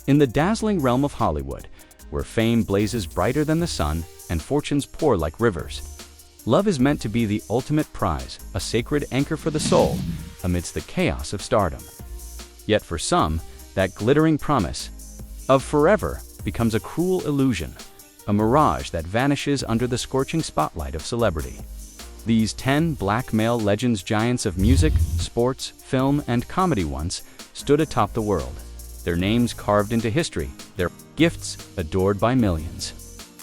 In the dazzling realm of Hollywood, where fame blazes brighter than the sun and fortunes pour like rivers, love is meant to be the ultimate prize, a sacred anchor for the soul amidst the chaos of stardom. Yet for some, that glittering promise of forever becomes a cruel illusion, a mirage that vanishes under the scorching spotlight of celebrity. These 10 black male legends, giants of music, sports, film, and comedy once stood atop the world, their names carved into history, their gifts adored by millions.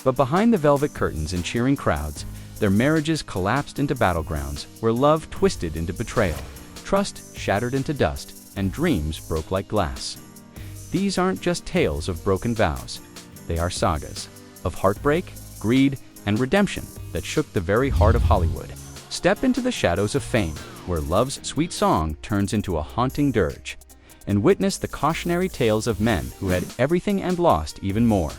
But behind the velvet curtains and cheering crowds, their marriages collapsed into battlegrounds where love twisted into betrayal, trust shattered into dust, and dreams broke like glass. These aren't just tales of broken vows. They are sagas of heartbreak, greed, and redemption that shook the very heart of Hollywood. Step into the shadows of fame, where love's sweet song turns into a haunting dirge, and witness the cautionary tales of men who had everything and lost even more.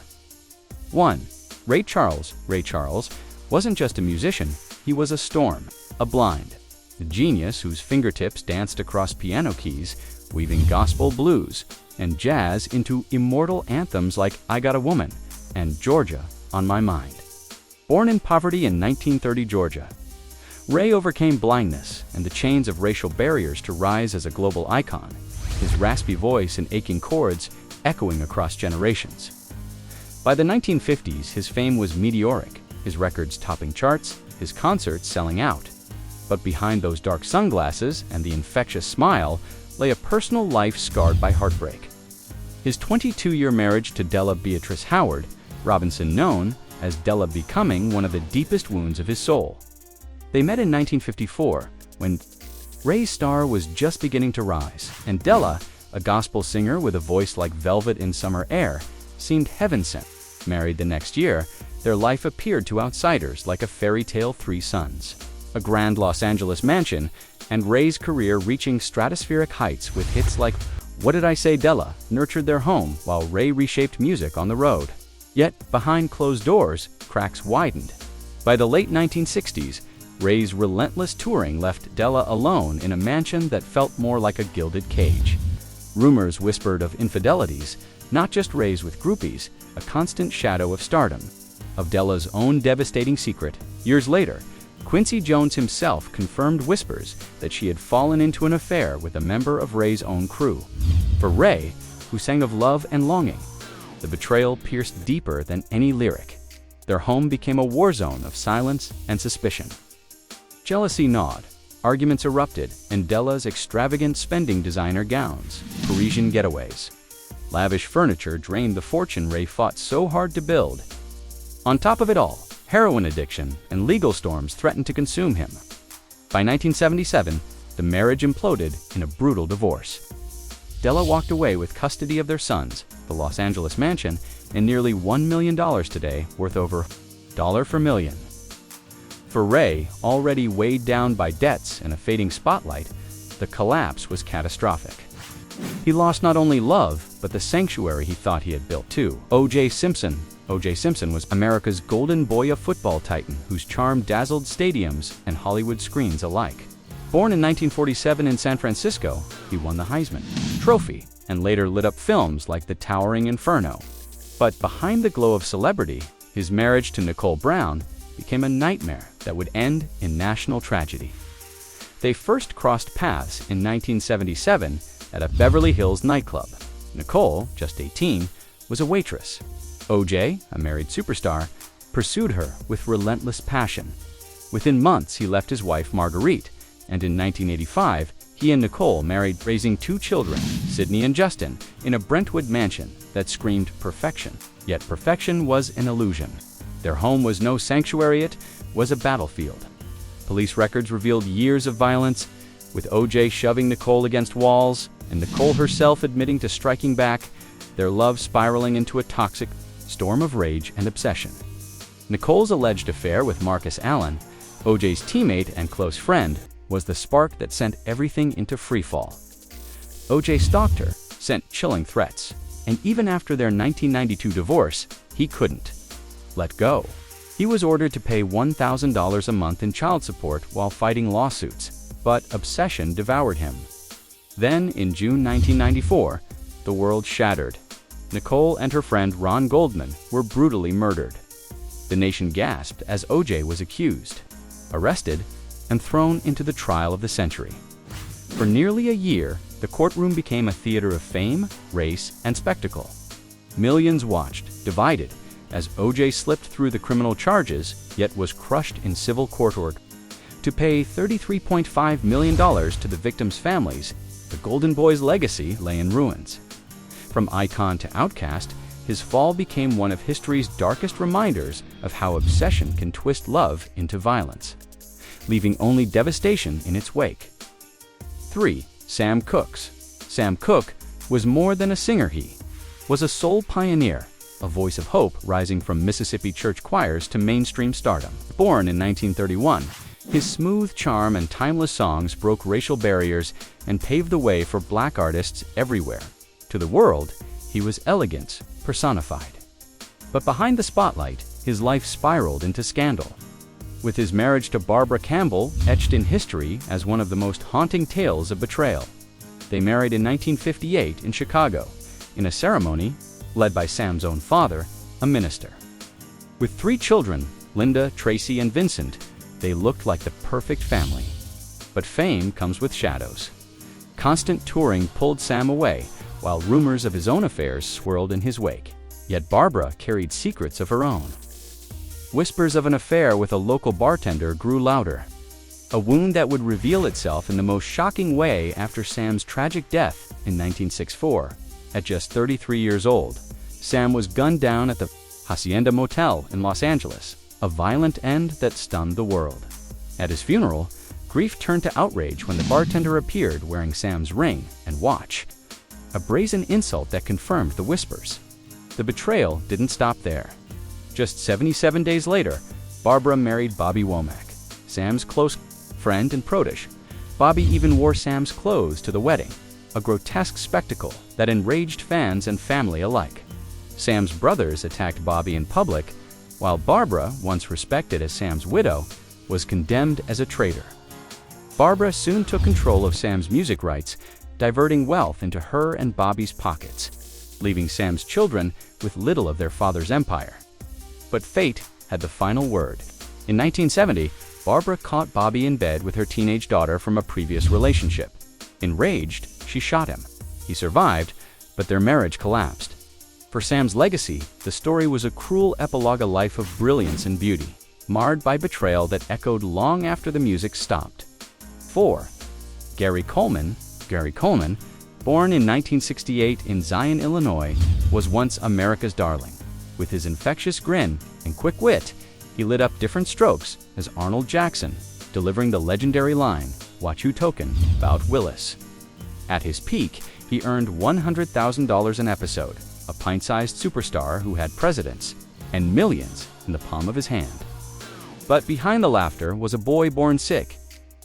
1. Ray Charles. Ray Charles wasn't just a musician, he was a storm, a blind, a genius whose fingertips danced across piano keys, weaving gospel, blues, and jazz into immortal anthems like I Got a Woman and Georgia on My Mind. Born in poverty in 1930 Georgia, Ray overcame blindness and the chains of racial barriers to rise as a global icon, his raspy voice and aching chords echoing across generations. By the 1950s, his fame was meteoric, his records topping charts, his concerts selling out. But behind those dark sunglasses and the infectious smile lay a personal life scarred by heartbreak. His 22-year marriage to Della Beatrice Howard Robinson, known as Della, becoming one of the deepest wounds of his soul. They met in 1954, when Ray's star was just beginning to rise, and Della, a gospel singer with a voice like velvet in summer air, seemed heaven-sent. Married the next year, their life appeared to outsiders like a fairy tale 3 sons. A grand Los Angeles mansion, and Ray's career reaching stratospheric heights with hits like What Did I Say Della nurtured their home while Ray reshaped music on the road. Yet, behind closed doors, cracks widened. By the late 1960s, Ray's relentless touring left Della alone in a mansion that felt more like a gilded cage. Rumors whispered of infidelities, not just Ray's with groupies, a constant shadow of stardom. Of Della's own devastating secret, years later, Quincy Jones himself confirmed whispers that she had fallen into an affair with a member of Ray's own crew. For Ray, who sang of love and longing, the betrayal pierced deeper than any lyric. Their home became a war zone of silence and suspicion. Jealousy gnawed, arguments erupted, and Della's extravagant spending designer gowns, Parisian getaways, lavish furniture drained the fortune Ray fought so hard to build. On top of it all, heroin addiction and legal storms threatened to consume him. By 1977, the marriage imploded in a brutal divorce. Della walked away with custody of their sons, the Los Angeles mansion, and nearly $1 million today, worth over $1 per million. For Ray, already weighed down by debts and a fading spotlight, the collapse was catastrophic. He lost not only love, but the sanctuary he thought he had built too. O.J. Simpson. O.J. Simpson was America's golden boy of football titan whose charm dazzled stadiums and Hollywood screens alike. Born in 1947 in San Francisco, he won the Heisman Trophy and later lit up films like The Towering Inferno. But behind the glow of celebrity, his marriage to Nicole Brown became a nightmare that would end in national tragedy. They first crossed paths in 1977 at a Beverly Hills nightclub. Nicole, just 18, was a waitress. O.J., a married superstar, pursued her with relentless passion. Within months, he left his wife Marguerite, and in 1985, he and Nicole married, raising 2 children, Sydney and Justin, in a Brentwood mansion that screamed perfection. Yet perfection was an illusion. Their home was no sanctuary, it was a battlefield. Police records revealed years of violence, with O.J. shoving Nicole against walls, and Nicole herself admitting to striking back, their love spiraling into a toxic storm of rage and obsession. Nicole's alleged affair with Marcus Allen, O.J.'s teammate and close friend, was the spark that sent everything into freefall. O.J. stalked her, sent chilling threats, and even after their 1992 divorce, he couldn't let go. He was ordered to pay $1,000 a month in child support while fighting lawsuits, but obsession devoured him. Then, in June 1994, the world shattered. Nicole and her friend Ron Goldman were brutally murdered. The nation gasped as O.J. was accused, arrested, and thrown into the trial of the century. For nearly a year, the courtroom became a theater of fame, race, and spectacle. Millions watched, divided, as O.J. slipped through the criminal charges, yet was crushed in civil court order. To pay $33.5 million to the victims' families, the Golden Boy's legacy lay in ruins. From icon to outcast, his fall became one of history's darkest reminders of how obsession can twist love into violence, leaving only devastation in its wake. 3. Sam Cooke. Sam Cooke was more than a singer. He was a soul pioneer, a voice of hope rising from Mississippi church choirs to mainstream stardom. Born in 1931, his smooth charm and timeless songs broke racial barriers and paved the way for black artists everywhere. To the world, he was elegance personified. But behind the spotlight, his life spiraled into scandal, with his marriage to Barbara Campbell etched in history as one of the most haunting tales of betrayal. They married in 1958 in Chicago, in a ceremony led by Sam's own father, a minister. With 3 children, Linda, Tracy, and Vincent, they looked like the perfect family. But fame comes with shadows. Constant touring pulled Sam away, while rumors of his own affairs swirled in his wake. Yet Barbara carried secrets of her own. Whispers of an affair with a local bartender grew louder, a wound that would reveal itself in the most shocking way after Sam's tragic death in 1964. At just 33 years old, Sam was gunned down at the Hacienda Motel in Los Angeles, a violent end that stunned the world. At his funeral, grief turned to outrage when the bartender appeared wearing Sam's ring and watch, a brazen insult that confirmed the whispers. The betrayal didn't stop there. Just 77 days later, Barbara married Bobby Womack, Sam's close friend and protege. Bobby even wore Sam's clothes to the wedding, a grotesque spectacle that enraged fans and family alike. Sam's brothers attacked Bobby in public, while Barbara, once respected as Sam's widow, was condemned as a traitor. Barbara soon took control of Sam's music rights, diverting wealth into her and Bobby's pockets, leaving Sam's children with little of their father's empire. But fate had the final word. In 1970, Barbara caught Bobby in bed with her teenage daughter from a previous relationship. Enraged, she shot him. He survived, but their marriage collapsed. For Sam's legacy, the story was a cruel epilogue, a life of brilliance and beauty, marred by betrayal that echoed long after the music stopped. 4. Gary Coleman, born in 1968 in Zion, Illinois, was once America's darling. With his infectious grin and quick wit, he lit up different strokes as Arnold Jackson, delivering the legendary line, "What you token 'bout Willis." At his peak, he earned $100,000 an episode, a pint-sized superstar who had presidents and millions in the palm of his hand. But behind the laughter was a boy born sick.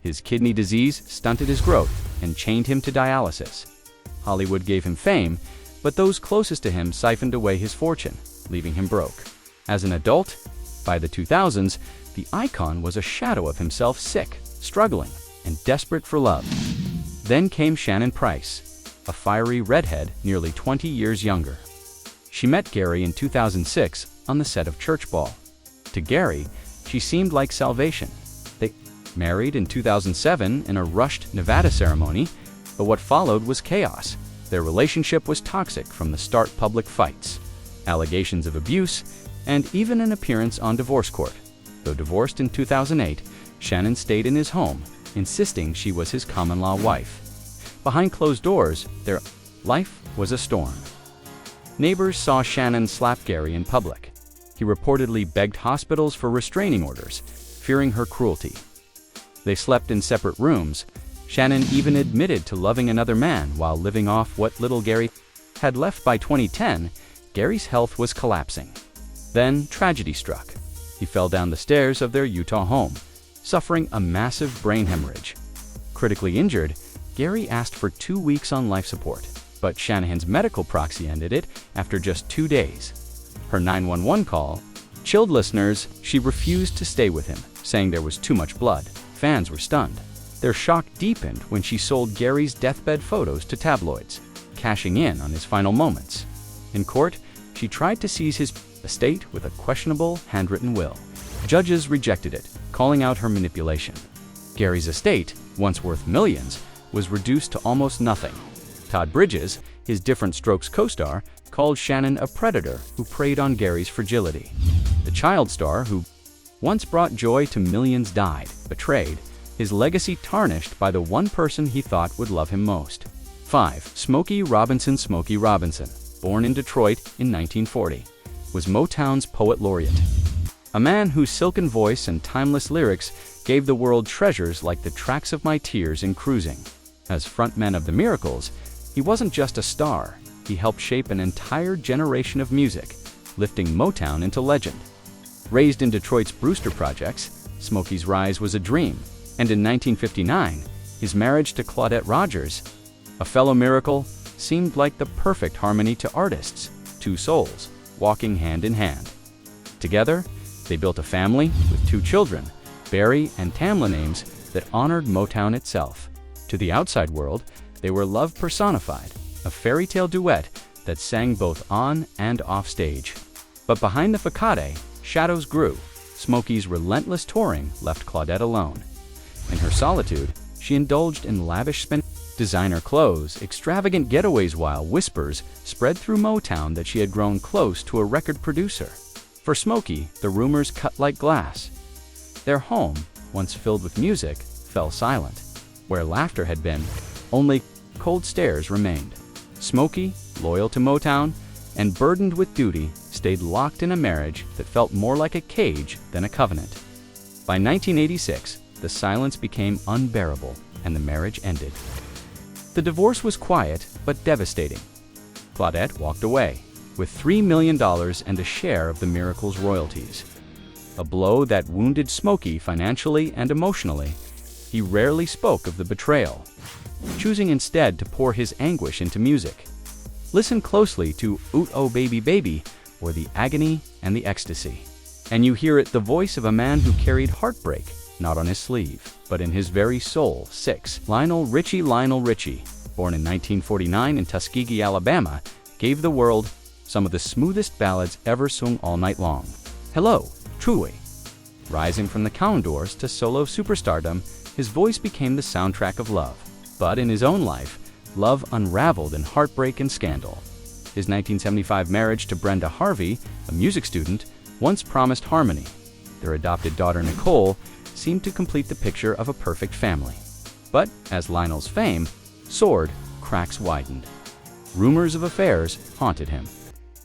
His kidney disease stunted his growth and chained him to dialysis. Hollywood gave him fame, but those closest to him siphoned away his fortune, leaving him broke. As an adult, by the 2000s, the icon was a shadow of himself, sick, struggling, and desperate for love. Then came Shannon Price, a fiery redhead nearly 20 years younger. She met Gary in 2006 on the set of Church Ball. To Gary, she seemed like salvation. They married in 2007 in a rushed Nevada ceremony, but what followed was chaos. Their relationship was toxic from the start, public fights, allegations of abuse, and even an appearance on divorce court. Though divorced in 2008, Shannon stayed in his home, insisting she was his common-law wife. Behind closed doors, their life was a storm. Neighbors saw Shannon slap Gary in public. He reportedly begged hospitals for restraining orders, fearing her cruelty. They slept in separate rooms. Shannon even admitted to loving another man while living off what little Gary had left. By 2010, Gary's health was collapsing. Then tragedy struck. He fell down the stairs of their Utah home, suffering a massive brain hemorrhage. Critically injured, Gary asked for 2 weeks on life support, but Shanahan's medical proxy ended it after just 2 days. Her 911 call chilled listeners. She refused to stay with him, saying there was too much blood. Fans were stunned. Their shock deepened when she sold Gary's deathbed photos to tabloids, cashing in on his final moments. In court, she tried to seize his estate with a questionable handwritten will. Judges rejected it, calling out her manipulation. Gary's estate, once worth millions, was reduced to almost nothing. Todd Bridges, his Different Strokes co-star, called Shannon a predator who preyed on Gary's fragility. The child star, who once brought joy to millions, died, betrayed, his legacy tarnished by the one person he thought would love him most. 5. Smokey Robinson. Smokey Robinson, born in Detroit in 1940, was Motown's poet laureate. A man whose silken voice and timeless lyrics gave the world treasures like the tracks of my tears in Cruising. As frontman of the Miracles, he wasn't just a star, he helped shape an entire generation of music, lifting Motown into legend. Raised in Detroit's Brewster Projects, Smokey's rise was a dream, and in 1959, his marriage to Claudette Rogers, a fellow Miracle, seemed like the perfect harmony to artists, two souls, walking hand in hand. Together, they built a family with 2 children, Barry and Tamla, names that honored Motown itself. To the outside world, they were love personified, a fairy tale duet that sang both on and off stage. But behind the facade, shadows grew. Smokey's relentless touring left Claudette alone. In her solitude, she indulged in lavish spending, designer clothes, extravagant getaways, while whispers spread through Motown that she had grown close to a record producer. For Smokey, the rumors cut like glass. Their home, once filled with music, fell silent. Where laughter had been, only cold stares remained. Smokey, loyal to Motown and burdened with duty, stayed locked in a marriage that felt more like a cage than a covenant. By 1986, the silence became unbearable and the marriage ended. The divorce was quiet but devastating. Claudette walked away with $3 million and a share of the Miracles' royalties. A blow that wounded Smokey financially and emotionally. He rarely spoke of the betrayal, choosing instead to pour his anguish into music. Listen closely to Oot Oh Baby Baby, or the agony and the ecstasy. And you hear it, the voice of a man who carried heartbreak, not on his sleeve, but in his very soul. 6. Lionel Richie. Lionel Richie, born in 1949 in Tuskegee, Alabama, gave the world some of the smoothest ballads ever sung all night long. Hello, Truly. Rising from the Commodores to solo superstardom, his voice became the soundtrack of love. But in his own life, love unraveled in heartbreak and scandal. His 1975 marriage to Brenda Harvey, a music student, once promised harmony. Their adopted daughter Nicole seemed to complete the picture of a perfect family. But as Lionel's fame soared, cracks widened. Rumors of affairs haunted him.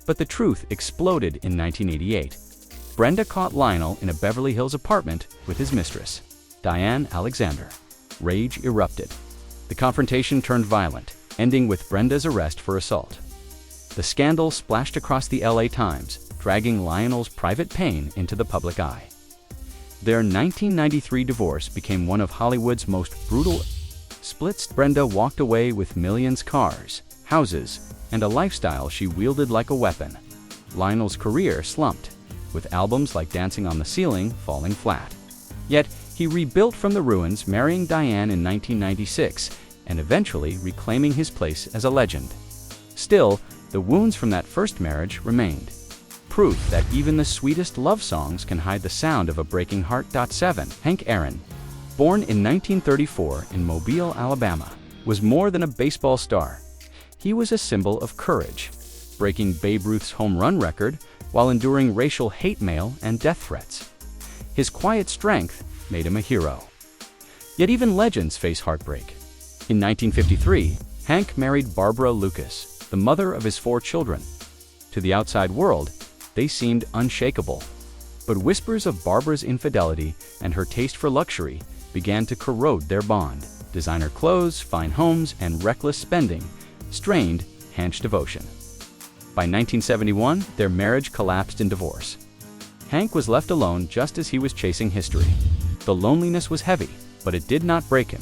But the truth exploded in 1988. Brenda caught Lionel in a Beverly Hills apartment with his mistress, Diane Alexander. Rage erupted. The confrontation turned violent, ending with Brenda's arrest for assault. The scandal splashed across the LA Times, dragging Lionel's private pain into the public eye. Their 1993 divorce became one of Hollywood's most brutal splits. Brenda walked away with millions, cars, houses, and a lifestyle she wielded like a weapon. Lionel's career slumped, with albums like Dancing on the Ceiling falling flat. Yet, he rebuilt from the ruins, marrying Diane in 1996 and eventually reclaiming his place as a legend. Still, the wounds from that first marriage remained. Proof that even the sweetest love songs can hide the sound of a breaking heart. 7. Hank Aaron, born in 1934 in Mobile, Alabama, was more than a baseball star. He was a symbol of courage, breaking Babe Ruth's home run record while enduring racial hate mail and death threats. His quiet strength made him a hero. Yet even legends face heartbreak. In 1953, Hank married Barbara Lucas, the mother of his 4 children. To the outside world, they seemed unshakable. But whispers of Barbara's infidelity and her taste for luxury began to corrode their bond. Designer clothes, fine homes, and reckless spending strained Hank's devotion. By 1971, their marriage collapsed in divorce. Hank was left alone just as he was chasing history. The loneliness was heavy, but it did not break him.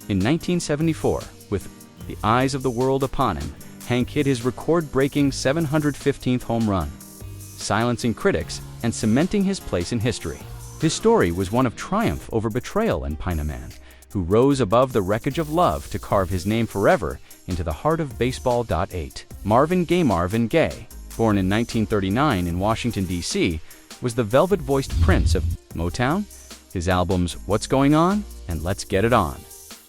In 1974, with the eyes of the world upon him, Hank hit his record-breaking 715th home run, silencing critics and cementing his place in history. His story was one of triumph over betrayal and Pinaman, who rose above the wreckage of love to carve his name forever into the heart of baseball. 8. Marvin Gaye, born in 1939 in Washington, D.C., was the velvet-voiced prince of Motown. His albums What's Going On and Let's Get It On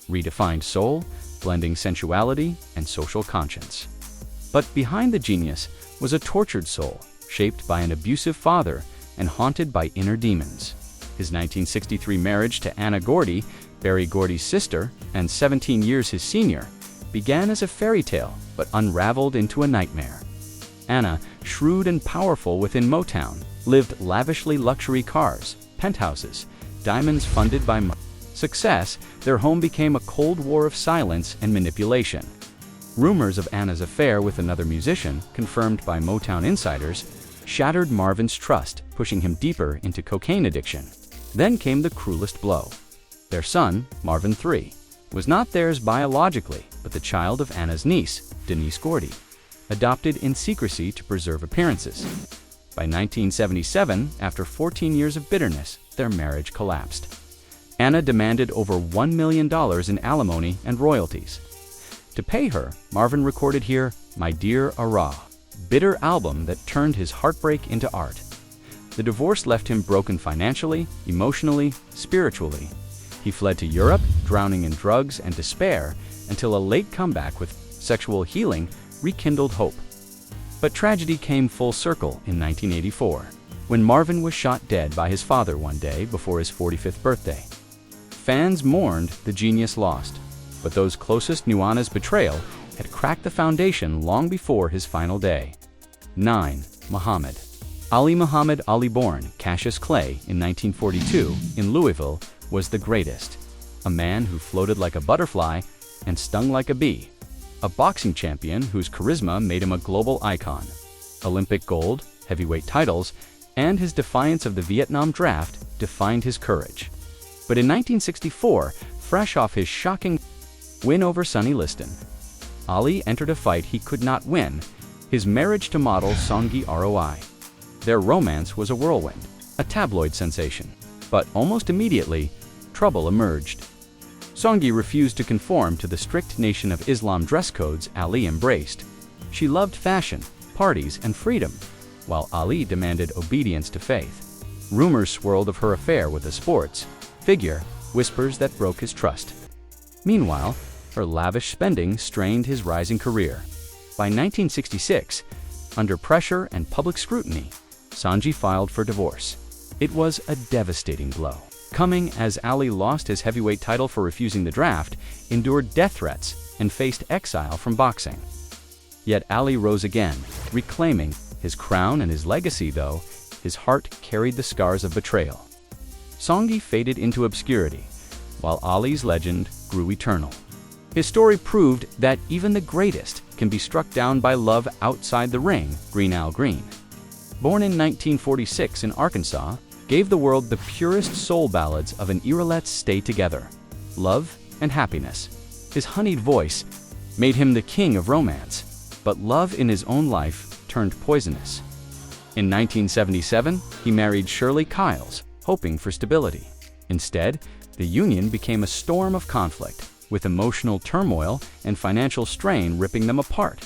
redefined soul, blending sensuality and social conscience. But behind the genius was a tortured soul, shaped by an abusive father and haunted by inner demons. His 1963 marriage to Anna Gordy, Berry Gordy's sister and 17 years his senior, began as a fairy tale but unraveled into a nightmare. Anna, shrewd and powerful within Motown, lived lavishly luxury cars, penthouses, diamonds funded by success. Their home became a cold war of silence and manipulation. Rumors of Anna's affair with another musician, confirmed by Motown insiders, shattered Marvin's trust, pushing him deeper into cocaine addiction. Then came the cruelest blow. Their son, Marvin III, was not theirs biologically, but the child of Anna's niece, Denise Gordy, adopted in secrecy to preserve appearances. By 1977, after 14 years of bitterness, their marriage collapsed. Anna demanded over $1 million in alimony and royalties. To pay her, Marvin recorded here My Dear, a Raw, bitter album that turned his heartbreak into art. The divorce left him broken financially, emotionally, spiritually. He fled to Europe, drowning in drugs and despair, until a late comeback with sexual healing rekindled hope. But tragedy came full circle in 1984, when Marvin was shot dead by his father one day before his 45th birthday. Fans mourned the genius lost, but those closest knew Anna's betrayal had cracked the foundation long before his final day. 9. Muhammad Ali, born Cassius Clay in 1942 in Louisville, was the greatest. A man who floated like a butterfly and stung like a bee. A boxing champion whose charisma made him a global icon. Olympic gold, heavyweight titles, and his defiance of the Vietnam draft defined his courage. But in 1964, fresh off his shocking win over Sonny Liston, Ali entered a fight he could not win, his marriage to model Songi Roi. Their romance was a whirlwind, a tabloid sensation. But almost immediately, trouble emerged. Songi refused to conform to the strict Nation of Islam dress codes Ali embraced. She loved fashion, parties, and freedom, while Ali demanded obedience to faith. Rumors swirled of her affair with a sports figure, whispers that broke his trust. Meanwhile, her lavish spending strained his rising career. By 1966, under pressure and public scrutiny, Songi filed for divorce. It was a devastating blow, coming as Ali lost his heavyweight title for refusing the draft, endured death threats, and faced exile from boxing. Yet Ali rose again, reclaiming his crown and his legacy, though his heart carried the scars of betrayal. Songi faded into obscurity, while Ali's legend grew eternal. His story proved that even the greatest can be struck down by love outside the ring. Green Al Green, born in 1946 in Arkansas, gave the world the purest soul ballads of an era. Let's Stay Together, Love and Happiness. His honeyed voice made him the king of romance, but love in his own life turned poisonous. In 1977, he married Shirley Kiles, hoping for stability. Instead, the union became a storm of conflict, with emotional turmoil and financial strain ripping them apart.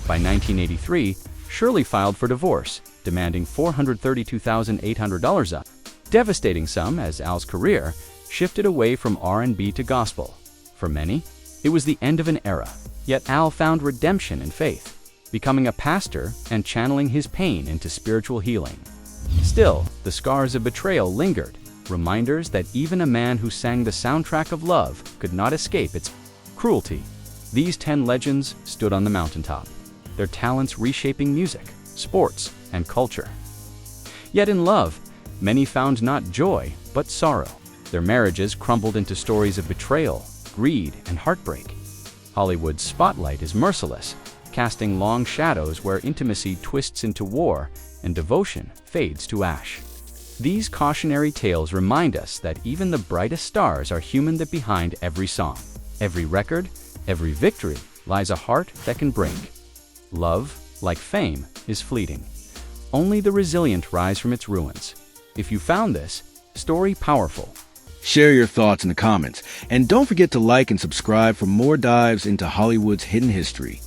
By 1983, Shirley filed for divorce, demanding $432,800, a devastating sum as Al's career shifted away from R&B to gospel. For many, it was the end of an era, yet Al found redemption in faith, becoming a pastor and channeling his pain into spiritual healing. Still, the scars of betrayal lingered, reminders that even a man who sang the soundtrack of love could not escape its cruelty. These 10 legends stood on the mountaintop, their talents reshaping music, sports, and culture. Yet in love, many found not joy, but sorrow. Their marriages crumbled into stories of betrayal, greed, and heartbreak. Hollywood's spotlight is merciless, casting long shadows where intimacy twists into war and devotion fades to ash. These cautionary tales remind us that even the brightest stars are human, that behind every song, every record, every victory lies a heart that can break. Love, like fame, is fleeting. Only the resilient rise from its ruins. If you found this story powerful, share your thoughts in the comments, and don't forget to like and subscribe for more dives into Hollywood's hidden history.